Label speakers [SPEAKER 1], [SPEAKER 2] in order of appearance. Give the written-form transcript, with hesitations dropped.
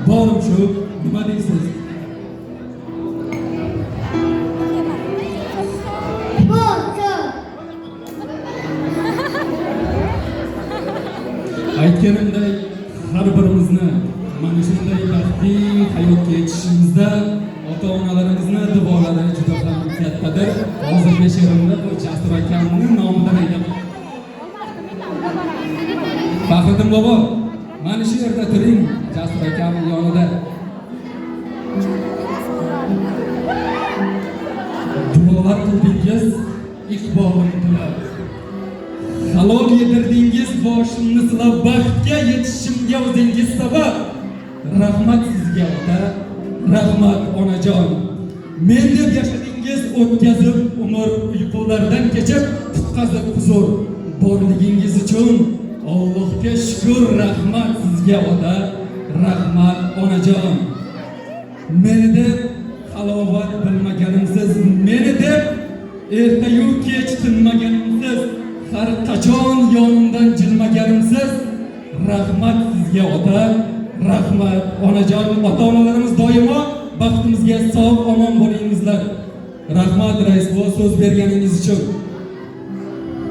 [SPEAKER 1] Borim shu, nima deysiz? Aytganimdek, har birimizni mana shunday baxtli hayotga yetishishimizda ota-onalarimizning duolari juda ham kattadir. Hozirgi she'rimda bu Jasur akamning nomidan aytaman. Faxriddin bobo, mana shu yerda turing, Jasur akamning yonida. Duolar qildingiz, iqbolim tilab. Halol yedirdingiz boshimni silab, baxtga yetishimga o'zingiz sabab. Rahmat sizga ota, rahmat onajon. Men deb yashadingiz, o'tkazib umr uyqulardan kechib, tutqazib huzur borligingiz uchun Allohga shukr. Rahmat sizga ota, rahmat onajon. Meni deb halovat bilmaganimsiz, meni deb ertayu kech tinmaganimsiz, har qachon yonimdan jilmaganimsiz. Rahmat sizga ota, rahmat onajon. Ota-onalarimiz doimo baxtimizga sog' omon bo'lingizlar. Rahmat rais, bu so'z berganingiz uchun.